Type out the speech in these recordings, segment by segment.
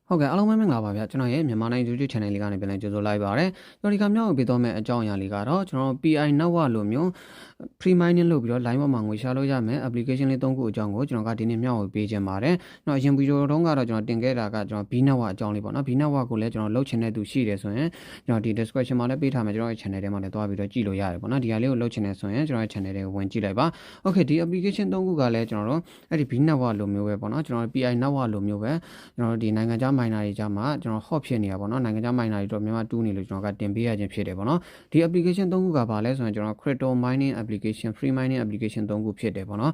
ဟုတ်ကဲ့အားလုံးပဲမင်္ဂလာပါဗျကျွန်တော်ရဲ့မြန်မာနိုင် YouTube channel လေးကနေပြန်လည်ကြိုဆိုလိုက်ပါရစေ။ကျွန်တော်ဒီကမြောက်ကိုပေးသွားမယ့်အကြောင်းအရာလေးကတော့ကျွန်တော် PI network လိုမျိုး free mining လုပ်ပြီးတော့ line ပေါ်မှာငွေရှာလို့ရမယ် application လေး၃ခုအကြောင်းကိုကျွန်တော်ကဒီနေ့မြောက်ကိုပေးခြင်းပါတယ်။ကျွန်တော်အရင်ဗီဒီယိုတုန်းကတော့ကျွန်တော်တင်ခဲ့တာကကျွန်တော် B network အကြောင်းလေးပေါ့နော်။ B network ကိုလည်းကျွန်တော်လုပ်ချင်တဲ့သူရှိတယ်ဆိုရင်ကျွန်တော်ဒီ description မှာလည်းပေးထားမယ်ကျွန်တော်ရဲ့ channel ထဲမှာလည်းသွားပြီးတော့ကြည့်လို့ရတယ်ပေါ့နော်။ဒီဟာလေးကိုလုပ်ချင်တယ်ဆိုရင်ကျွန်တော်ရဲ့ channel တွေကိုဝင်ကြည့်လိုက်ပါ။ Okay ဒီ application ၃ခုကလည်းကျွန်တော်တို့အဲ့ဒီ B network လိုမျိုးပဲပေါ့နော်။ကျွန်တော် PI network လိုမျိုးပဲကျွန်တော်ဒီနိုင်ငံခြား miner တွေကြားမှာကျွန်တော် hot ဖြစ်နေတာပေါ့နော်နိုင်ငံခြား miner တွေတော့မြန်မာတူးနေလို့ကျွန်တော်ကတင်ပေးရခြင်းဖြစ်တယ်ပေါ့နော်ဒီ application ၃ခုကဘာလဲဆိုရင်ကျွန်တော် crypto mining application free mining application ၃ခုဖြစ်တယ်ပေါ့နော်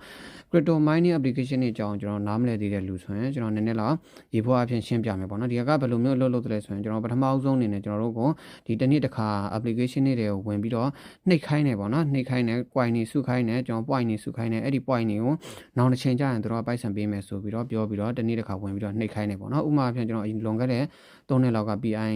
crypto mining application တွေအကြောင်းကျွန်တော်နားမလည်သေးတဲ့လူဆိုရင်ကျွန်တော်နည်းနည်းလောက်ရေဖို့အဖြစ်ရှင်းပြမယ်ပေါ့နော်ဒီကဘယ်လိုမျိုးလုပ်တယ်ဆိုရင်ကျွန်တော်ပထမအဆုံးအနေနဲ့ကျွန်တော်တို့ကိုဒီတစ်နေ့တစ်ခါ application တွေကိုဝင်ပြီးတော့နှိပ်ခိုင်းတယ်ပေါ့နော်နှိပ်ခိုင်းတယ် coin တွေစုခိုင်းတယ်ကျွန်တော် point တွေစုခိုင်းတယ်အဲ့ဒီ point တွေကိုနောက်တစ်ချိန်ကျရင်တို့ပိုက်ဆံပေးမယ်ဆိုပြီးတော့ပြောပြီးတော့တစ်နေ့တစ်ခါဝင်ပြီးတော့နှိပ်ခိုင်းတယ်ပေါ့နော်ဥပမာအဖြစ်ကျွန်တော်လွန်ခဲ့တဲ့3နှစ်လောက်က PI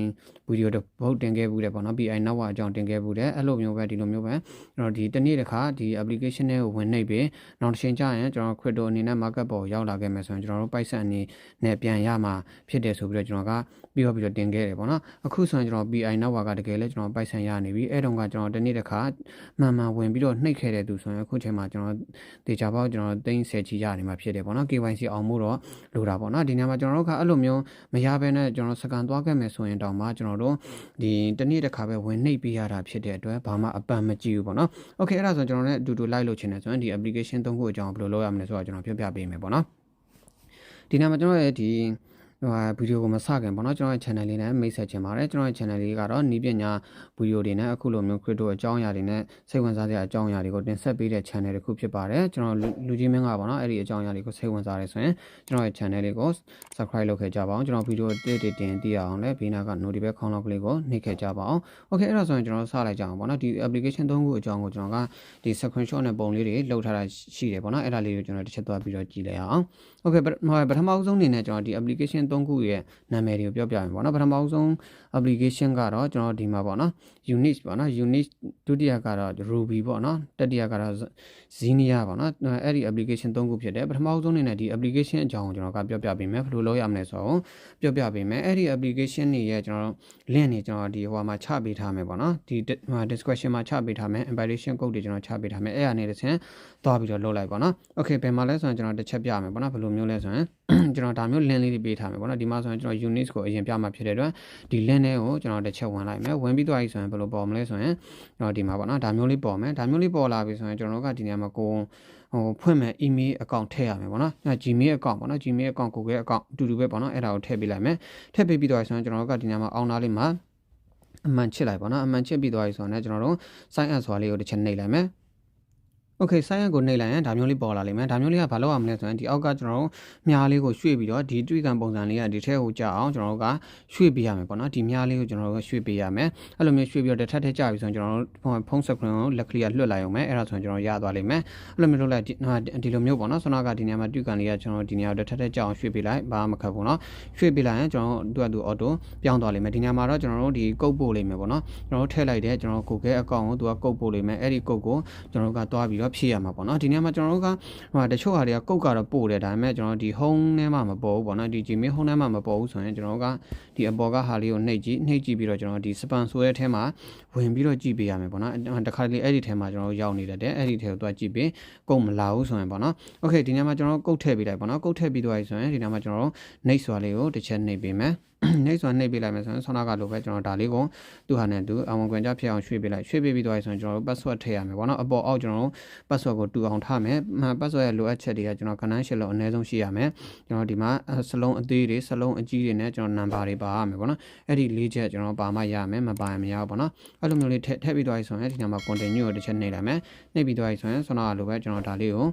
ဗီဒီယိုတစ်ပုတ်တင်ခဲ့ဘူးတယ်ပေါ့နော် PI network အကြောင်းတင်ခဲ့ဘူးတယ်အဲ့လိုမျိုးပဲဒီလိုမျိုးပဲကျွန်တော်ဒီတစ်နေ့တစ်ခါဒီ application တွေကိုဝင်နှိပ်ပြီးနောက်တစ်ချိန်ကျရင်ကျွန်တော် crypto အနေနဲ့ market ပေါ်ရောက်လာခဲ့မယ်ဆိုရင်ကျွန်တော်တို့ပိုက်ဆံအနေနဲ့ပြန်ရမှာဖြစ်တယ်ဆိုပြီးတော့ကျွန်တော်ကပြီးတော့တင်ခဲ့တယ်ပေါ့နော်အခုဆိုရင်ကျွန်တော် PI network ကတကယ်လဲကျွန်တော်ပိုက်ဆံရနေပြီအဲ့တုန်းကကျွန်တော်တစ်နေ့တစ်ခါမှန်ဝင်ပြီးတော့နှိပ်ခဲ့တဲ့သူဆိုရင်အခုချိန်မှာကျွန်တော်ဒေတာပေါက်ကျွန်တော်သိန်း10ချီရနေမှာဖြစ်တယ်ပေါ့နော် KYC အောင်မှုတော့လိုတာပေါ့နော်ဒီနေရာမှာကျွန်တော်တို့ကအဲ့လိုမျိုးမရဘဲနဲ့ကျွန်တော်စကန်သွားခဲ့မယ်ဆိုရင်တောင်မှကျွန်တော်တို့ဒီတစ်နေ့တစ်ခါပဲဝင်နှိပ်ပေးရတာဖြစ်တဲ့အတွက်ဘာမှအပန်မကြည့်ဘူးပေါ့နော် Okay အဲ့ဒါဆိုကျွန်တော်လည်းအတူတူလိုက်လို့ချင်တယ်ဆိုရင်ဒီ application ၃ခုအကြောင်းဘယ်လိုလုပ်ရမလဲဆိုတော့ကျွန်တော်ပြပြပေးမယ်ပေါ့နော်ဒီနေရာမှာကျွန်တော်ရဲ့ဒီဗီဒီယိုကိုမစခင်ပေါ့နော်ကျွန်တော်ရဲ့ channel လေးနဲ့မိတ်ဆက်ချင်ပါတယ်ကျွန်တော်ရဲ့ channel လေးကတော့နီးပညာဗီဒီယိုတွေနဲ့အခုလိုမျိုး crypto အကြောင်းအရာတွေနဲ့စိတ်ဝင်စားစရာအကြောင်းအရာတွေကိုတင်ဆက်ပေးတဲ့ channel တစ်ခုဖြစ်ပါတယ်ကျွန်တော်လူကြီးမင်းကပေါ့နော်အဲ့ဒီအကြောင်းအရာတွေကိုစိတ်ဝင်စားတယ်ဆိုရင်ကျွန်တော်ရဲ့ channel လေးကို subscribe လုပ်ခဲ့ကြပါအောင်ကျွန်တော်ဗီဒီယိုတင်သိရအောင်လည်းဘေးနားက notification ခေါင်းလောက်ကလေးကိုနှိပ်ခဲ့ကြပါအောင် Okay အဲ့ဒါဆိုရင်ကျွန်တော်စလိုက်ကြအောင်ပေါ့နော်ဒီ application ၃ခုအကြောင်းကိုကျွန်တော်ကဒီ screenshot နဲ့ပုံလေးတွေလှုပ်ထားတာရှိတယ်ပေါ့နော်အဲ့ဒါလေးကိုကျွန်တော်တစ်ချက်သွားပြီးတော့ကြည့်လိုက်အောင် Okay ပထမဆုံးအနေနဲ့ကျွန်တော်ဒီ application ၃ခုရဲ့နာမည်တွေကိုပြောပြမယ်ပေါ့နော်ပထမဆုံး application ကတော့ကျွန်တော်ဒီမှာပေါ့နော် Unix ပေါ့နော် Unix ဒုတိယကတော့ Ruby ပေါ့နော်တတိယကတော့ Xenia ပေါ့နော်အဲ့ဒီ application ၃ခုဖြစ်တယ်ပထမဆုံးအနေနဲ့ဒီ application အကြောင်းကိုကျွန်တော်ကပြောပြပေးမယ်ဘယ်လိုလုပ်ရမလဲဆိုတော့ပြောပြပေးမယ်အဲ့ဒီ application တွေရဲ့ကျွန်တော် link တွေကျွန်တော်ဒီဟိုမှာချပေးထားမယ်ပေါ့နော်ဒီ description မှာချပေးထားမယ် invitation code တွေကျွန်တော်ချပေးထားမယ်အဲ့အနေနဲ့ဆင်သွားပြီးတော့လုပ်လိုက်ပေါ့နော် Okay ဘယ်မှာလဲဆိုရင်ကျွန်တော်တစ်ချက်ပြမယ်ပေါ့နော်ဘယ်လိုမျိုးလဲဆိုရင်ကျွန်တော်ဒါမျိုး link လေးတွေပေးထားမယ်ပေါ့နော်ဒီမှာဆိုရင်ကျွန်တော် Unix ကိုအရင်ပြမှာဖြစ်တဲ့အတွက်ဒီ link တွေကိုကျွန်တော်တစ်ချက်ဝင်လိုက်မယ်ဝင်ပြီးသွားပြီဆိုရင်ဘယ်လိုပေါ်မလဲဆိုရင်ကျွန်တော်ဒီမှာပေါ့နော်ဒါမျိုးလေးပေါ်မယ်ဒါမျိုးလေးပေါ်လာပြီဆိုရင်ကျွန်တော်တို့ကဒီနေရာမှာကိုဖွင့်မယ် email account ထည့်ရမယ်ပေါ့နော် Gmail account ပေါ့နော် Gmail account Google account အတူတူပဲပေါ့နော်အဲ့ဒါကိုထည့်ပေးလိုက်မယ်ထည့်ပေးပြီးသွားပြီဆိုရင်ကျွန်တော်တို့ကဒီနေရာမှာအောင်းသားလေးမှာအမှန်ချစ်လိုက်ပေါ့နော်အမှန်ချစ်ပြီးသွားပြီဆိုတော့ကျွန်တော်တို့ sign up ဆိုတာလေးကိုတစ်ချက်နှိပ်လိုက်မယ်Okay ဆိုင်းရကိုနှိပ်လိုက်ရင်ဒါမျိုးလေးပေါ်လာလိမ့်မယ်ဒါမျိုးလေးကဘာလုပ်ရမလဲဆိုရင်ဒီအောက်ကကျွန်တော်တို့မြားလေးကိုရွှေ့ပြီးတော့ဒီတွေ့ကံပုံစံလေးကဒီထဲကိုကြာအောင်ကျွန်တော်တို့ကရွှေ့ပေးရမယ်ပေါ့နော်ဒီမြားလေးကိုကျွန်တော်တို့ရွှေ့ပေးရမယ်အဲ့လိုမျိုးရွှေ့ပြီးတော့တစ်ထပ်ထက်ကြာပြီဆိုရင်ကျွန်တော်တို့ဖုန်းစကရင်ကိုလက်ကလေးကလွှတ်လိုက်အောင်မယ်အဲ့ဒါဆိုရင်ကျွန်တော်ရသွားလိမ့်မယ်အဲ့လိုမျိုးလုပ်လိုက်ဒီလိုမျိုးပေါ့နော်ဆွမ်းနာကဒီနေရာမှာတွေ့ကံလေးကကျွန်တော်ဒီနေရာကိုတစ်ထပ်ထက်ကြာအောင်ရွှေ့ပေးလိုက်ဘာမှမခက်ဘူးနော်ရွှေ့ပေးလိုက်ရင်ကျွန်တော်တို့သူ့အော်တိုပြောင်းသွားလိမ့်မယ်ဒီနေရာမှာတော့ကျွန်တော်တို့ဒီကုတ်ပို့လိမ့်မယ်ပေါ့နော်ကျွန်တော်တို့ထည့်လိုက်တဲ့ကျွန်တော် Google account ကိုသူကကုတ်ပို့လိမ့်မယ်အဲ့ဒီကုတ်ကိုကျွန်တော်တို့ကတွားပြီးတော့ဖြည့်ရမှာပေါ့နော်ဒီနေရာမှာကျွန်တော်တို့ကတချို့ဟာတွေကကုတ်ကတော့ပို့တယ်ဒါပေမဲ့ကျွန်တော်ဒီ home ထဲမှာမပေါ်ဘူးပေါ့နော်ဒီ Gmail home ထဲမှာမပေါ်ဘူးဆိုရင်ကျွန်တော်တို့ကဒီအပေါ်ကဟာလေးကိုနှိပ်ကြည့်ပြီးတော့ကျွန်တော်ဒီ spam ဆိုတဲ့ထဲမှာဝင်ပြီးတော့ကြည့်ပေးရမယ်ပေါ့နော်တခါတလေအဲ့ဒီထဲမှာကျွန်တော်တို့ရောက်နေတတ်တယ်အဲ့ဒီထဲကိုသွားကြည့်ပေးကုတ်မလာဘူးဆိုရင်ပေါ့နော် Okay ဒီနေရာမှာကျွန်တော်တို့ကုတ်ထည့်ပေးလိုက်ပေါ့နော်ကုတ်ထည့်ပြီးသွားပြီဆိုရင်ဒီနေရာမှာကျွန်တော်တို့နှိပ်စွာလေးကိုတစ်ချက်နှိပ်ပေးမယ်နှိပ်စွာနှိပ်ပေးလိုက်မယ်ဆိုရင်ဆောနာကလိုပဲကျွန်တော်ဒါလေးကိုသူ့ဟာနဲ့သူအဝန်ခွင့်ကြဖြစ်အောင်ရွှေ့ပေးလိုက်ရွှေ့ပေးပြီးသွားပြီဆိုရင်ကျွန်တော်တို့ password ထည့်ရမယ်ပေါ့နော်အပေါ်အောက်ကျွန်တော်တို့ password ကိုတူအောင်ထားမယ် password ရဲ့လိုအပ်ချက်တွေကကျွန်တော် credential လို့အနည်းဆုံးရှိရမယ်ကျွန်တော်ဒီမှာစလုံးအသေးတွေစလုံးအကြီးတွေနဲ့ကျွန်တော် number တွေပါရမယ်ပေါ့နော်အဲ့ဒီ၄ချက်ကျွန်တော်ပါမှရမယ်မပါရင်မရဘူးပေါ့နော်အဲ့လိုမျိုးလေးထည့်ပြီးသွားပြီဆိုရင်ဒီညမှာ continue ကိုတစ်ချက်နှိပ်လိုက်မယ်နှိပ်ပြီးသွားပြီဆိုရင်ဆောနာကလိုပဲကျွန်တော်ဒါလေးကိ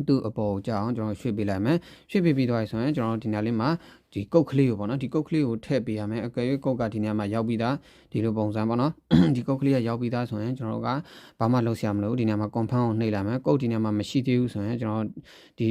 ုသူ့အပေါ်ကိုကြာအောင်ကျွန်တော်ရွှေ့ပေးလိုက်မယ်ရွှေ့ပေးပြီးသွားပြီဆိုရင်ကျွန်တော်ဒီနေရာလေးမှာဒီကုတ်ကလေးကိုပေါ့နော်ဒီကုတ်ကလေးကိုထည့်ပေးရမယ်အကယ်၍ကုတ်ကဒီနေရာမှာရောက်ပြီးသားဒီလိုပုံစံပေါ့နော်ဒီကုတ်ကလေးကရောက်ပြီးသားဆိုရင်ကျွန်တော်တို့ကဘာမှလုပ်ဆရာမလိုဘူးဒီနေရာမှာ confirm ကိုနှိပ်လိုက်မယ်ကုတ်ဒီနေရာမှာမရှိသေးဘူးဆိုရင်ကျွန်တော်ဒီ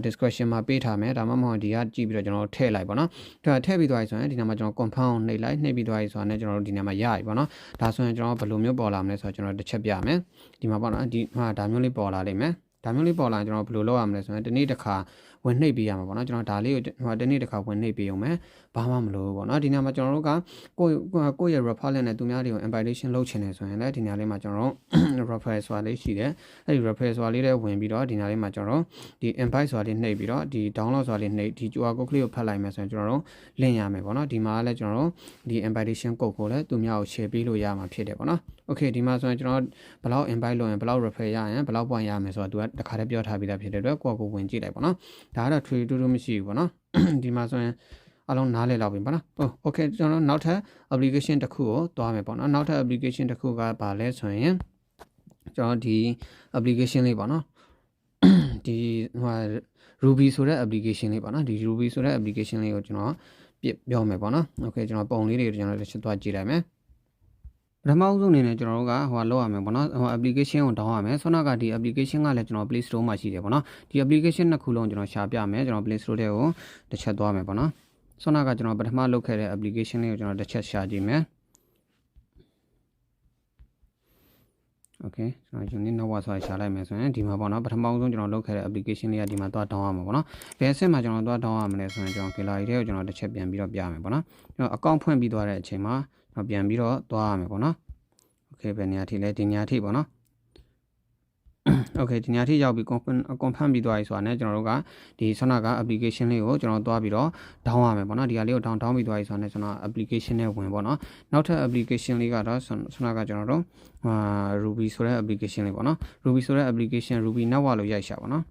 description မှာပေးထားမယ်ဒါမှမဟုတ်ဒီကကြည့်ပြီးတော့ကျွန်တော်ထည့်လိုက်ပေါ့နော်ဒါထည့်ပြီးသွားပြီဆိုရင်ဒီနေရာမှာကျွန်တော် confirm ကိုနှိပ်လိုက်နှိပ်ပြီးသွားပြီဆိုတော့ကျွန်တော်တို့ဒီနေရာမှာရပြီပေါ့နော်ဒါဆိုရင်ကျွန်တော်ဘယ်လိုမျိုးပေါ်လာမလဲဆိုတော့ကျွန်တော်တစ်ချက်ပြမယ်ဒီမှာပေါ့နော်ဒီဒါမျိုးလေးပေါ်လာလိမ့်မယ်ဒါမျိုးလေးပေါ်လာရင်ကျွန်တော်ဘယ်လိုလုပ်ရမလဲဆိုရင်ဒီနေ့တစ်ခါ ဝင်နှိပ်ပေးရမှာပေါ့နော်ကျွန်တော်ဒါလေးကိုတနေ့တစ်ခါဝင်နှိပ်ပေးအောင်မယ်ဘာမှမလို့ပေါ့နော်ဒီနေရာမှာကျွန်တော်တို့ကကိုယ့်ရဲ့ refer link နဲ့သူများတွေကို invitation လုပ်ချင်တယ်ဆိုရင်လည်းဒီနေရာလေးမှာကျွန်တော်တို့ refer ဆိုတာလေးရှိတယ်အဲ့ဒီ refer ဆိုတာလေးတွေဝင်ပြီးတော့ဒီနေရာလေးမှာကျွန်တော်တို့ဒီ invite ဆိုတာလေးနှိပ်ပြီးတော့ဒီ download ဆိုတာလေးနှိပ်ဒီ QR code လေးကိုဖတ်လိုက်မယ်ဆိုရင်ကျွန်တော်တို့ link ရမယ်ပေါ့နော်ဒီမှာလည်းကျွန်တော်တို့ဒီ invitation code ကိုလည်းသူများကို share ပေးလို့ရမှာဖြစ်တယ်ပေါ့နော် okay ဒီမှာဆိုရင်ကျွန်တော်ဘယ်လောက် invite လုပ်ရင်ဘယ်လောက် refer ရရင်ဘယ်လောက် point ရမယ်ဆိုတော့သူကတစ်ခါတည်းပြောထားပြီးသားဖြစ်တဲ့အတွက်ကိုယ့်ကိုဝင်ကြည့်လိုက်ပေါ့နော်ဒါကတော့ trade တူမရှိဘူးပေါ့နော်ဒီမှာဆိုရင်အလုံးနားလည်လောက်ပြီပေါ့နော်။ Okay ကျွန်တော်နောက်ထပ် application တစ်ခုကိုသွားမယ်ပေါ့နော်။နောက်ထပ် application တစ်ခုကဘာလဲဆိုရင်ကျွန်တော်ဒီ application လေးပေါ့နော်။ဒီRuby ဆိုတဲ့ application လေးပေါ့နော်။ဒီ Ruby ဆိုတဲ့ application လေးကိုကျွန်တော်ပြောမယ်ပေါ့နော်။ Okay ကျွန်တော်ပုံလေးတွေကိုကျွန်တော်တစ်ချက်သွားကြည့်လိုက်မယ်။ပထမဆုံးအနေနဲ့ကျွန်တော်တို့ကလောက်ရမယ်ပေါ့နော်application ကိုတောင်းရမယ်ဆိုတော့ဒီ application ကလည်းကျွန်တော် Play Store မှာရှိတယ်ပေါ့နော်ဒီ application နှစ်ခုလုံးကျွန်တော်ရှာပြမယ်ကျွန်တော် Play Store တွေကိုတစ်ချက်သွားမယ်ပေါ့နော်ဆိုတော့ကျွန်တော်ပထမလုပ်ခဲ့တဲ့ application လေးကိုကျွန်တော်တစ်ချက်ရှာကြည့်မယ် Okay ကျွန်တော် unit network ဆိုတာရှာလိုက်မယ်ဆိုရင်ဒီမှာပေါ့နော်ပထမဆုံးကျွန်တော်လုပ်ခဲ့တဲ့ application လေးကဒီမှာသွားတောင်းရမှာပေါ့နော်ဘယ်အဆင့်မှာကျွန်တော်သွားတောင်းရမလဲဆိုရင်ကျွန်တော် gallery တွေကိုကျွန်တော်တစ်ချက်ပြန်ပြီးတော့ပြမယ်ပေါ့နော်ကျွန်တော် account ဖွင့်ပြီးသွားတဲ့အချိန်မှာကျွန်တော်ပြန်ပြီးတော့သွားရမယ်ပေါ့နော် Okay ဘယ်နေရာထိလဲဒီနေရာထိပေါ့နော် Okay ဒီနေရာထိရောက်ပြီး confirm ပြီးသွားပြီဆိုတာနဲ့ကျွန်တော်တို့ကဒီဆွမ်းနာက application လေးကိုကျွန်တော်သွားပြီးတော့ down ရမယ်ပေါ့နော်ဒီဟာလေးကို down ပြီးသွားပြီဆိုတာနဲ့ကျွန်တော် application နဲ့ဝင်ပေါ့နော်နောက်ထပ် application လေးကတော့ဆွမ်းနာကကျွန်တော်တို့Ruby ဆိုတဲ့ application လေးပေါ့နော် Ruby ဆိုတဲ့ application Ruby network လို့ရိုက်ရှာပါနော်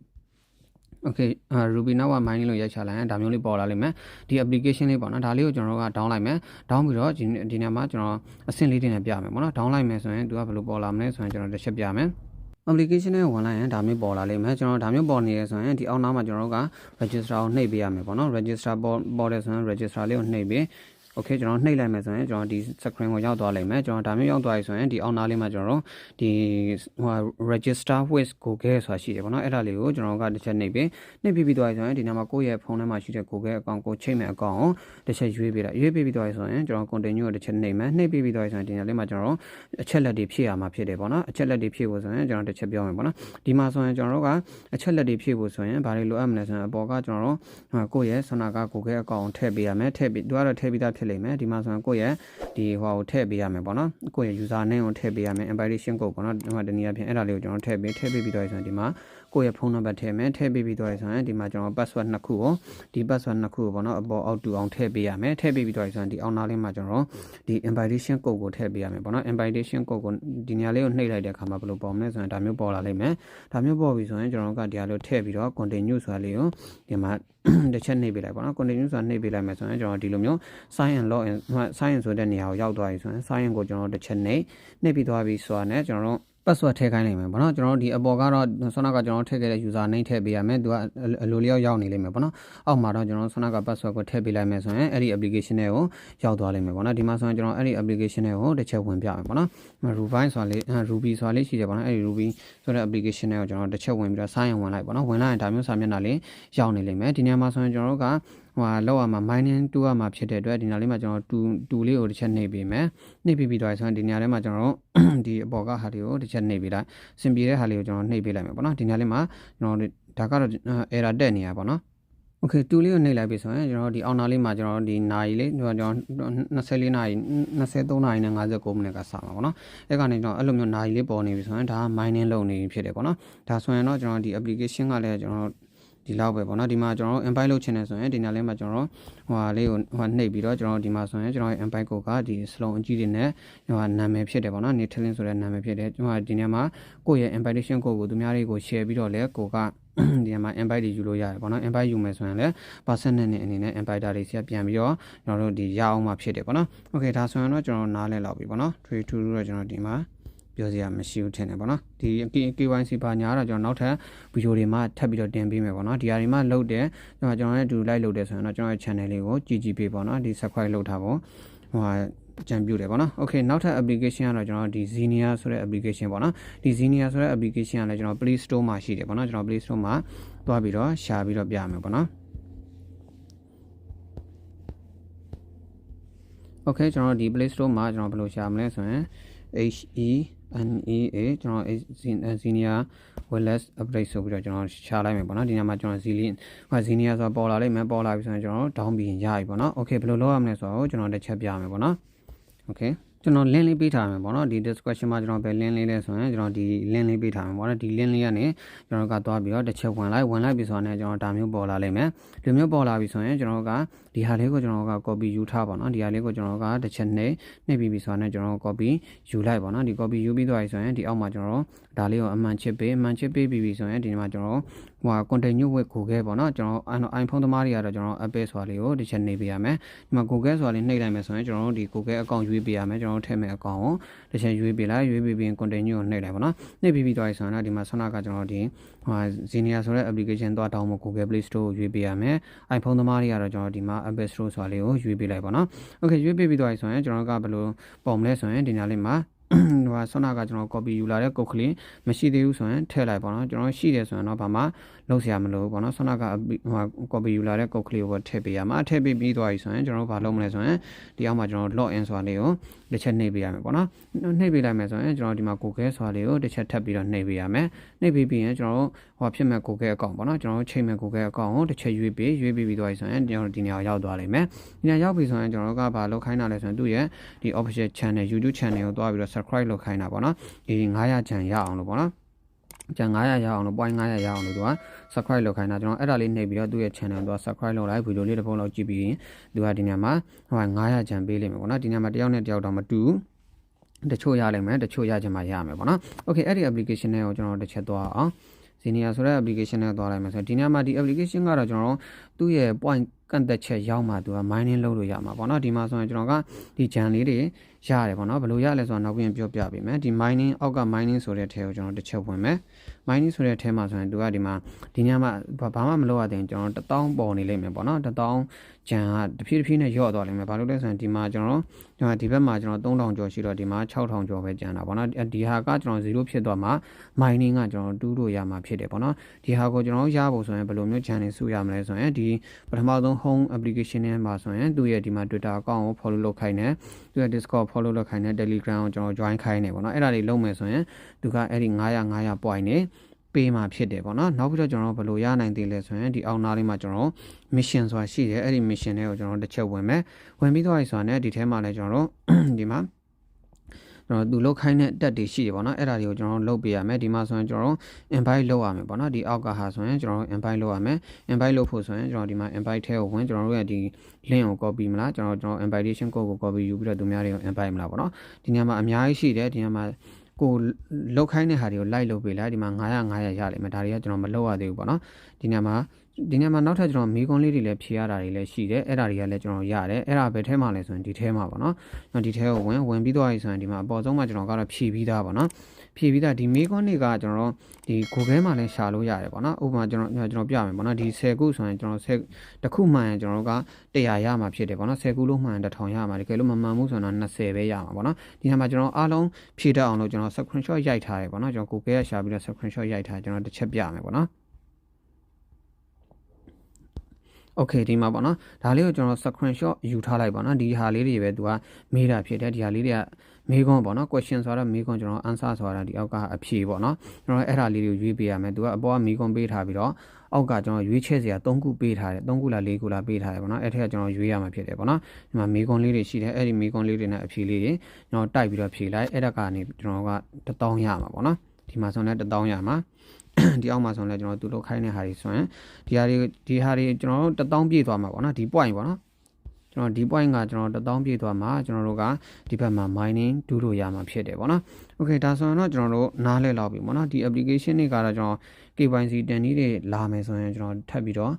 Okay Ruby network mining လို့ရိုက်ချလိုက်ရင်ဒါမျိုးလေးပေါ်လာလိမ့်မယ်ဒီ application လေးပေါ့နော်ဒါလေးကိုကျွန်တော်တို့က down လိုက်မယ် down ပြီးတော့ဒီနေရာမှာကျွန်တော်အဆင့်လေးတွေနဲ့ပြမယ်ပေါ့နော် down လိုက်မယ်ဆိုရင်သူကဘယ်လိုပေါ်လာမလဲဆိုရင်ကျွန်တော်တစ်ချက်ပြမယ် application နဲ့ဝင်လိုက်ရင်ဒါမျိုးပေါ်လာလိမ့်မယ်ကျွန်တော်ဒါမျိုးပေါ်နေရဆိုရင်ဒီအောက်နားမှာကျွန်တော်တို့က register ကိုနှိပ်ပေးရမယ်ပေါ့နော် register ပေါ်တယ်ဆိုရင် register လေးကိုနှိပ်ပေး Okay ကျွန်တော်နှိပ်လိုက်မယ်ဆိုရင်ကျွန်တော်ဒီ screen ကိုရောက်သွားလိမ့်မယ်ကျွန်တော်ဒါမျိုးရောက်သွားပြီဆိုရင်ဒီအောက်နားလေးမှာကျွန်တော်တို့ဒီregister with Google ဆိုတာရှိတယ်ပေါ့နော်အဲ့ဒါလေးကိုကျွန်တော်ကတစ်ချက်နှိပ်ပြီးသွားပြီဆိုရင်ဒီနားမှာကိုယ့်ရဲ့ဖုန်းထဲမှာရှိတဲ့ Google account ကိုချိန်မဲ့ account ကိုတစ်ချက်ရွေးပေးလိုက်ရွေးပေးပြီးသွားပြီဆိုရင်ကျွန်တော် continue ကိုတစ်ချက်နှိပ်မယ်နှိပ်ပြီးသွားပြီဆိုရင်ဒီနားလေးမှာကျွန်တော်အချက်လက်တွေဖြည့်ရမှာဖြစ်တယ်ပေါ့နော်အချက်လက်တွေဖြည့်ဖို့ဆိုရင်ကျွန်တော်တစ်ချက်ပြောမယ်ပေါ့နော်ဒီမှာဆိုရင်ကျွန်တော်တို့ကအချက်လက်တွေဖြည့်ဖို့ဆိုရင်ဘာတွေလိုအပ်မလဲဆိုရင်အပေါ်ကကျွန်တော်တို့ကိုယ့်ရဲ့ဆွမ်းနာက Google account ထည့်ပေးရမယ်ထည့်ပြီးသူကတော့ထည့်ပြီးသားဖြစ်လိမ့်မယ်ဒီမှာဆိုရင်ကိုယ့်ရဲ့ဒီဟိုကိုထည့်ပေးရမယ်ပေါ့နော်ကိုယ့်ရဲ့ user name ကိုထည့်ပေးရမယ် invitation code ပေါ့နော်ဒီမှာတနည်းအားဖြင့်အဲ့ဒါလေးကိုကျွန်တော်ထည့်ပြီးတော့ဆိုရင်ဒီမှာကိုယ့်ရဲ့ဖုန်းနံပါတ်ထည့်မယ်ထည့်ပြီးတော့ဆိုရင်ဒီမှာကျွန်တော် password နှစ်ခုကိုဒီ password နှစ်ခုကိုပေါ့နော်အပေါ်အောက်တူအောင်ထည့်ပေးရမယ်ထည့်ပြီးတော့ဆိုရင်ဒီအောက်နားလေးမှာကျွန်တော်ဒီ invitation code ကိုထည့်ပေးရမယ်ပေါ့နော် invitation code ကိုဒီနေရာလေးကိုနှိပ်လိုက်တဲ့အခါမှာဘယ်လိုပေါ်မလဲဆိုရင်ဒါမျိုးပေါ်လာလိမ့်မယ်ဒါမျိုးပေါ်ပြီဆိုရင်ကျွန်တော်ကဒီဟာလေးထည့်ပြီးတော့ continue ဆိုတာလေးကိုဒီမှာတစ်ချက်နှိပ်ပေးလိုက်ပေါ့နော် continue ဆိုတာနှိပ်ပေးလိုက်မယ်ဆိုရင်ကျွန်တော်ဒီလိုမျိုး sign in log in sign in ဆိုတဲ့နေရာကိုရောက်သွားပြီဆိုရင် sign in ကိုကျွန်တော်တစ်ချက်နှိပ်ပြီးသွားပြီဆိုတာနဲ့ကျွန်တော်တို့ password ထည့်ခိုင်းလိုက်မယ်ပေါ့နော်ကျွန်တော်တို့ဒီအပေါ်ကတော့ဆွမ်းနာကကျွန်တော်ထည့်ခဲ့တဲ့ user name ထည့်ပေးရမယ်သူကအလိုလျောက်ရောက်နေလိမ့်မယ်ပေါ့နော်အောက်မှာတော့ကျွန်တော်ဆွမ်းနာက password ကိုထည့်ပေးလိုက်မယ်ဆိုရင်အဲ့ဒီ application တွေကိုရောက်သွားလိမ့်မယ်ပေါ့နော်ဒီမှာဆိုရင်ကျွန်တော်အဲ့ဒီ application တွေကိုတစ်ချက်ဝင်ပြမယ်ပေါ့နော် Ruby ဆိုတာလေး Ruby ဆိုတာလေးရှိတယ်ပေါ့နော်အဲ့ဒီ Ruby ဆိုတဲ့ application တွေကိုကျွန်တော်တစ်ချက်ဝင်ပြီးတော့ sign in ဝင်လိုက်ပေါ့နော်ဝင်လိုက်ရင်ဒါမျိုးစာမျက်နှာလေးရောက်နေလိမ့်မယ်ဒီနေရာမှာဆိုရင်ကျွန်တော်တို့ကလောက်ရမှာ mining 2ရမှာဖြစ်တဲ့အတွက်ဒီနေရာလေးမှာကျွန်တော်2လေးကိုတစ်ချက်နှိပ်ပေးမယ်နှိပ်ပြီးတော့ဆိုရင်ဒီနေရာထဲမှာကျွန်တော်တို့ဒီအပေါ်ကဟာတွေကိုတစ်ချက်နှိပ်ပေးလိုက်စင်ပြေတဲ့ဟာလေးကိုကျွန်တော်နှိပ်ပေးလိုက်မယ်ပေါ့နော်ဒီနေရာလေးမှာကျွန်တော်ဒါကတော့ error တက်နေရပါပေါ့နော် Okay 2လေးကိုနှိပ်လိုက်ပြီဆိုရင်ကျွန်တော်ဒီအောက်နားလေးမှာကျွန်တော်ဒီနာရီလေးကျွန်တော်24နာရီ23နာရီနဲ့59မိနစ်ကစမှာပေါ့နော်အဲ့ကနေကျွန်တော်အဲ့လိုမျိုးနာရီလေးပေါ်နေပြီဆိုရင်ဒါက mining လုပ်နေပြီဖြစ်တယ်ပေါ့နော်ဒါဆိုရင်တော့ကျွန်တော်ဒီ application ကလည်းကျွန်တော်ဒီလောက်ပဲပေါ့နော်ဒီမှာကျွန်တော် invite လုပ်ချင်တယ်ဆိုရင်ဒီနားလေးမှာကျွန်တော်ဟိုလေးကိုနှိပ်ပြီးတော့ကျွန်တော်ဒီမှာဆိုရင်ကျွန်တော် invite ကိုကဒီ slow အကြီးတွေနဲ့ဟိုနာမည်ဖြစ်တယ်ပေါ့နော် Netherlands ဆိုတဲ့နာမည်ဖြစ်တယ်ကျွန်တော်ဒီနေရာမှာကိုယ့်ရဲ့ invitation code ကိုသူများတွေကို share ပြီးတော့လဲကိုကဒီနေရာမှာ invite တွေယူလို့ရတယ်ပေါ့နော် invite ယူမယ်ဆိုရင်လည်း percentage နဲ့အနေနဲ့ invite တွေဆီကပြန်ပြီးတော့ကျွန်တော်တို့ဒီရအောင်မှဖြစ်တယ်ပေါ့နော် Okay ဒါဆိုရင်တော့ကျွန်တော်နားလဲလောက်ပြီပေါ့နော် trade to တော့ကျွန်တော်ဒီမှာပြောစရာမရှိဘူးထင်တယ်ပေါ့နော်ဒီ KYC ဘာညာတော့ကျွန်တော်နောက်ထပ်ဗီဒီယိုတွေမှာထပ်ပြီးတော့တင်ပေးမယ်ပေါ့နော်ဒီဟာတွေမှာလုတ်တယ်ကျွန်တော်လည်းအတူလိုက်လုတ်တယ်ဆိုရင်တော့ကျွန်တော်ရဲ့ channel လေးကိုကြည့်ပေးပေါ့နော်ဒီ subscribe လုပ်ထားဖို့ဟိုကြံပြူတယ်ပေါ့နော် Okay နောက်ထပ် application ကတော့ကျွန်တော်ဒီ Xenia ဆိုတဲ့ application ပေါ့နော်ဒီ Xenia ဆိုတဲ့ application ကလည်းကျွန်တော် Play Store မှာရှိတယ်ပေါ့နော်ကျွန်တော် Play Store မှာသွားပြီးတော့ရှာပြီးတော့ပြရမယ်ပေါ့နော် Okay ကျွန်တော်ဒီ Play Store မှာကျွန်တော်ဘယ်လိုရှာမလဲဆိုရင် NEA ကျွန်တော် senior wireless upgrade ဆိုပြီးတော့ကျွန်တော်ရှာလိုက်မယ်ပေါ့နော်ဒီနေရာမှာကျွန်တော် senior ဆိုပေါ်လာလိမ့်မယ်ပေါ်လာပြီဆိုရင်ကျွန်တော် down ပြီးရပြီပေါ့နော် okay ဘယ်လိုလုပ်ရမလဲဆိုတော့ကျွန်တော်တစ်ချက်ပြမယ်ပေါ့နော် okay ကျွန်တော် link လေးပေးထားမယ်ပေါ့နော်ဒီ description မှာကျွန်တော်ပဲ link လေးလဲဆိုရင်ကျွန်တော်ဒီ link လေးပေးထားမယ်ပေါ့နော်ဒီ link လေးကနေကျွန်တော်ကသွားပြီးတော့တစ်ချက်ဝင်လိုက်ပြီဆိုတော့ကျွန်တော်ဒါမျိုးပေါ်လာလိမ့်မယ်ဒီမျိုးပေါ်လာပြီဆိုရင်ကျွန်တော်ကဒီဟာလေးကိုကျွန်တော်က copy ယူထားပါနော်ဒီဟာလေးကိုကျွန်တော်ကတစ်ချက်နှိပ်ပြီးဆိုတော့ကျွန်တော် copy ယူလိုက်ပါနော်ဒီ copy ယူပြီးသွားပြီဆိုရင်ဒီအောက်မှာကျွန်တော်ဒါလေးကိုအမှန်ချစ်ပေးပြီးဆိုရင်ဒီမှာကျွန်တော်ဟို continue with Google ပေါ့နော်ကျွန်တော် iPhone သမားတွေကတော့ကျွန်တော် Apple ဆိုတာလေးကိုတစ်ချက်နှိပ်ပေးရမယ်ဒီမှာ Google ဆိုတာလေးနှိပ်လိုက်မယ်ဆိုရင်ကျွန်တော်တို့ဒီ Google account ရွေးပေးရမယ်ကျွန်တော်ထည့်မယ် account ကိုတစ်ချက်ရွေးပေးလိုက်ရွေးပေးပြီး continue ကိုနှိပ်လိုက်ပါနော်နှိပ်ပြီးသွားပြီဆိုရင်ဒီမှာဆွမ်းနာကကျွန်တော်ဒီXenia ဆိုတဲ့ application သွားတောင်းဖို့ Google Play Store ကိုရွေးပေးရမယ် iPhone သမားတွေကတော့ကျွန်တော်ဒီမှာ Apple Store ဆိုတာလေးကိုရွေးပေးလိုက်ပါနော် okay ရွေးပေးပြီးသွားပြီဆိုရင်ကျွန်တော်ကဘယ်လိုပုံမလဲဆိုရင်ဒီညာလေးမှာဟိုဆွမ်းနာကကျွန်တော် copy ယူလာတဲ့ code ကလေးမရှိသေးဘူးဆိုရင်ထည့်လိုက်ပါနော်ကျွန်တော်ရှိတယ်ဆိုရင်တော့ဘာမှလုပ်စရာမလိုဘူးပေါ့နော်ဆွမ်းနာကဟို copy ယူလာတဲ့ code ကလေးကိုထည့်ပေးရမှာထည့်ပေးပြီးသွားပြီဆိုရင်ကျွန်တော်ဘာလုပ်မလဲဆိုရင်ဒီအောက်မှာကျွန်တော် log in ဆိုတာလေးကိုတစ်ချက်နှိပ်ပေးရမယ်ပေါ့နော်နှိပ်ပေးလိုက်မယ်ဆိုရင်ကျွန်တော်ဒီမှာ Google ဆိုတာလေးကိုတစ်ချက်ထပ်ပြီးတော့နှိပ်ပေးရမယ်နှိပ်ပေးပြီးရင်ကျွန်တော်ဟိုဖြစ်မဲ့ Google account ပေါ့နော်ကျွန်တော်ချိန်မဲ့ Google account ကိုတစ်ချက်ရွေးပြီးသွားပြီဆိုရင်ကျွန်တော်ဒီနေရာရောက်သွားလိမ့်မယ်ဒီနေရာရောက်ပြီဆိုရင်ကျွန်တော်ကဘာလုပ်ခိုင်းတာလဲဆိုရင်သူ့ရဲ့ဒီ official channel YouTube channel ကိုတွားပြီးတော့ subscribe လုပ်ခိုင်းတာပေါ့နော်ဒီ900ချန်ရအောင်လို့ပေါ့နော်ကျန်900ရအောင်လို့ point 900ရအောင်လို့သူက subscribe လုပ်ခိုင်းတာကျွန်တော်အဲ့ဒါလေးနှိပ်ပြီးတော့သူ့ရဲ့ channel ကို subscribe လုပ်လိုက်ဗီဒီယိုလေးတစ်ပုံလောက်ကြည့်ပြီးရင်သူကဒီနေရာမှာဟို900ချန်ပေးလိမ့်မယ်ပေါ့နော်ဒီနေရာမှာတယောက်နဲ့တယောက်တော့မတူတချို့ရလိမ့်မယ်တချို့ရချင်မှရမယ်ပေါ့နော် okay အဲ့ဒီ application တွေကိုကျွန်တော်တစ်ချက်သွားအောင် Xenia ဆိုတဲ့ application နဲ့သွားလိုက်မယ်ဆိုတော့ဒီနေရာမှာဒီ application ကတော့ကျွန်တော်သူ့ရဲ့ point ကန့်သက်ချက်ရောက်မှသူက mining လုပ်လို့ရမှာပေါ့နော်ဒီမှာဆိုရင်ကျွန်တော်ကဒီ channel လေးတွေရတယ်ပေါ့နော်ဘယ်လိုရလဲဆိုတော့နောက်ပြန်ပြောပြပေးမယ်ဒီ mining အောက်က mining ဆိုတဲ့ထဲကိုကျွန်တော်တစ်ချက်ဝင်မယ် mining ဆိုတဲ့ထဲမှာဆိုရင်သူကဒီမှာဒီညမှာဘာမှမလုပ်ရသေးရင်ကျွန်တော်1000ပေါ်နေလိမ့်မယ်ပေါ့နော်1000ဂျန်ကတဖြည်းဖြည်းနဲ့ရော့သွားလိမ့်မယ်ဘာလို့လဲဆိုရင်ဒီမှာကျွန်တော်ဒီဘက်မှာကျွန်တော်3000ကျော်ရှိတော့ဒီမှာ6000ကျော်ပဲကျန်တာပေါ့နော်ဒီဟာကကျွန်တော်0ဖြစ်သွားမှာ mining ကကျွန်တော်တူးလို့ရမှာဖြစ်တယ်ပေါ့နော်ဒီဟာကိုကျွန်တော်ရဖို့ဆိုရင်ဘယ်လိုမျိုး channel စုရမလဲဆိုရင်ဒီပထမဆုံး home application နဲ့မှာဆိုရင်သူ့ရဲ့ဒီမှာ Twitter account ကို follow လုပ်ခိုင်းတယ်သူရဲ့ Discord follow လုပ်ခိုင်းတယ် Telegram ကိုကျွန်တော် join ခိုင်းတယ်ပေါ့နော်အဲ့ဒါတွေလုပ်မယ်ဆိုရင်သူကအဲ့ဒီ900 point နေပေးမှာဖြစ်တယ်ပေါ့နော်နောက်ပြီးတော့ကျွန်တော်ဘယ်လိုရနိုင်သေးလဲဆိုရင်ဒီအောက်နားလေးမှာကျွန်တော် mission ဆိုတာရှိတယ်အဲ့ဒီ mission တွေကိုကျွန်တော်တစ်ချက်ဝင်မယ်ဝင်ပြီးတော့ဆိုရင်ဒီထဲမှာလည်းကျွန်တော်ဒီမှာကျွန်တော်သူလုတ်ခိုင်းတဲ့တက်တွေရှိတယ်ပေါ့နော်အဲ့ဒါတွေကိုကျွန်တော်လုတ်ပေးရမယ်ဒီမှာဆိုရင်ကျွန်တော် invite လုပ်ရမယ်ပေါ့နော်ဒီအောက်ကဟာဆိုရင်ကျွန်တော် invite လုပ်ရမယ် invite လုပ်ဖို့ဆိုရင်ကျွန်တော်ဒီမှာ invite ထဲကိုဝင်ကျွန်တော်တို့ရဲ့ဒီ link ကို copy မလားကျွန်တော် invitation code ကို copy ယူပြီးတော့သူများတွေကို invite မလားပေါ့နော်ဒီနေရာမှာအများကြီးရှိတယ်ဒီနေရာမှာကိုလုတ်ခိုင်းတဲ့ဟာတွေကို like လုပ်ပေးလိုက်ဒီမှာ900ရလိမ့်မယ်ဒါတွေကကျွန်တော်မလုပ်ရသေးဘူးပေါ့နော်ဒီနေရာမှာနောက်ထပ်ကျွန်တော်မိကွန်လေးတွေလည်းဖြေရတာတွေလည်းရှိတယ်အဲ့ဒါတွေကလည်းကျွန်တော်ရတယ်အဲ့ဒါပဲထဲမှာလဲဆိုရင်ဒီထဲမှာပေါ့နော်ဒီထဲကိုဝင်ပြီးတော့ဆိုရင်ဒီမှာအပေါ်ဆုံးမှာကျွန်တော်ကတော့ဖြေပြီးသားပေါ့နော်ဖြေပြီးသားဒီမိကွန်တွေကကျွန်တော်ဒီ Google မှာလည်းရှာလို့ရတယ်ပေါ့နော်ဥပမာကျွန်တော်ပြမယ်ပေါ့နော်ဒီ10ခုဆိုရင်ကျွန်တော်10တခုမှန်ရင်ကျွန်တော်က100ရမှာဖြစ်တယ်ပေါ့နော်10ခုလုံးမှန်1000ရမှာတကယ်လို့မမှန်ဘူးဆိုတော့20ပဲရမှာပေါ့နော်ဒီမှာကျွန်တော်အားလုံးဖြေတတ်အောင်လို့ကျွန်တော် screenshot ရိုက်ထားတယ်ပေါ့နော်ကျွန်တော် Google ကရှာပြီးတော့ screenshot ရိုက်ထားကျွန်တော်တစ်ချက်ပြမယ်ပေါ့နော်okay ဒီမှာပေါ့နော်ဒါလေးကိုကျွန်တော် screenshot ယူထားလိုက်ပါနော်ဒီဟာလေးတွေပဲသူကမေးတာဖြစ်တယ်ဒီဟာလေးတွေကမေးခွန်းပေါ့နော် question ဆိုတော့မေးခွန်းကျွန်တော် answer ဆိုတာဒီအောက်ကအဖြေပေါ့နော်ကျွန်တော်အဲ့ဒါလေးတွေကိုရွေးပေးရမယ်သူကအပေါ်ကမေးခွန်းပေးထားပြီးတော့အောက်ကကျွန်တော်ရွေးချယ်စရာ3ခုပေးထားတယ်3ခုလား4ခုလားပေးထားတယ်ပေါ့နော်အဲ့ထက်ကကျွန်တော်ရွေးရမှာဖြစ်တယ်ပေါ့နော်ဒီမှာမေးခွန်းလေးတွေရှိတယ်အဲ့ဒီမေးခွန်းလေးတွေနဲ့အဖြေလေးတွေကျွန်တော်တိုက်ပြီးတော့ဖြေလိုက်အဲ့ဒါကနေကျွန်တော်က1000ရမှာပေါ့နော်ဒီမှာဆိုရင်1000ရမှာဒီအောက်မှာဆိုရင်လည်းကျွန်တော်သူ့လောက်ခိုင်းတဲ့ဟာတွေဆိုရင်ဒီဟာတွေကျွန်တော်တို့1000ပြည့်သွားမှာပေါ့နော်ဒီ point ပေါ့နော်ကျွန်တော်ဒီ point ကကျွန်တော်1000ပြည့်သွားမှာကျွန်တော်တို့ကဒီဘက်မှာ mining ဒူးလို့ရမှာဖြစ်တယ်ပေါ့နော် okay ဒါဆိုရင်တော့ကျွန်တော်တို့နားလဲလောက်ပြီပေါ့နော်ဒီ application တွေကတော့ကျွန်တော် KYC တင်နည်းတွေလာမယ်ဆိုရင်ကျွန်တော်ထပ်ပြီးတော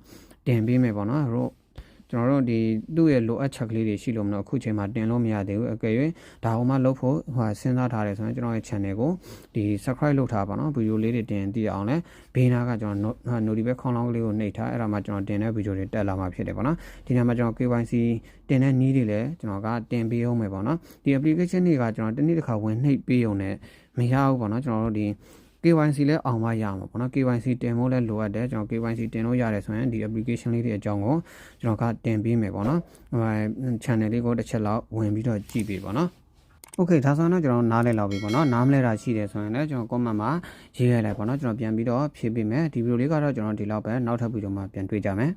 ့တင်ပေးမယ်ပေါ့နော်ကျွန်တော်တို့ဒီသူ့ရဲ့လိုအပ်ချက်ကလေးတွေရှိလို့မလို့အခုချိန်မှာတင်လို့မရသေးဘူးအကယ်၍ဒါဟိုမှလုပ်ဖို့စဉ်းစားထားတယ်ဆိုရင်ကျွန်တော်ရဲ့ channel ကိုဒီ subscribe လုပ်ထားပါနော်ဗီဒီယိုလေးတွေတင်သိအောင်လဲဘေးနားကကျွန်တော် notification ခေါင်းလောင်းကလေးကိုနှိပ်ထားအဲ့ဒါမှကျွန်တော်တင်တဲ့ဗီဒီယိုတွေတက်လာမှာဖြစ်တယ်ပေါ့နော်ဒီနေ့မှာကျွန်တော် KYC တင်တဲ့နည်းတွေလည်းကျွန်တော်ကတင်ပေးအောင်မယ်ပေါ့နော်ဒီ application တွေကကျွန်တော်တနေ့တစ်ခါဝင်နှိပ်ပေးအောင်နဲ့မရဘူးပေါ့နော်ကျွန်တော်တို့ဒီ KYC လဲအောင်မရမှာပေါ့နော် KYC တင်ဖို့လဲလိုအပ်တယ်ကျွန်တော် KYC တင်လို့ရတယ်ဆိုရင်ဒီ application လေးတွေအကြောင်းကိုကျွန်တော်ကတင်ပေးမယ်ပေါ့နော်channel လေးကိုတစ်ချက်လောက်ဝင်ပြီးတော့ကြည့်ပေးပေါ့နော် โอเคဒါဆိုတော့ကျွန်တော်နားလဲလောက်ပြီပေါ့နော်နားမလဲတာရှိတယ်ဆိုရင်လည်းကျွန်တော် comment မှာရေးရလိုက်ပေါ့နော်ကျွန်တော်ပြန်ပြီးတော့ဖြည့်ပေးမယ်ဒီဗီဒီယိုလေးကတော့ကျွန်တော်ဒီလောက်ပဲနောက်ထပ်ဗီဒီယိုမှာပြန်တွေ့ကြမယ်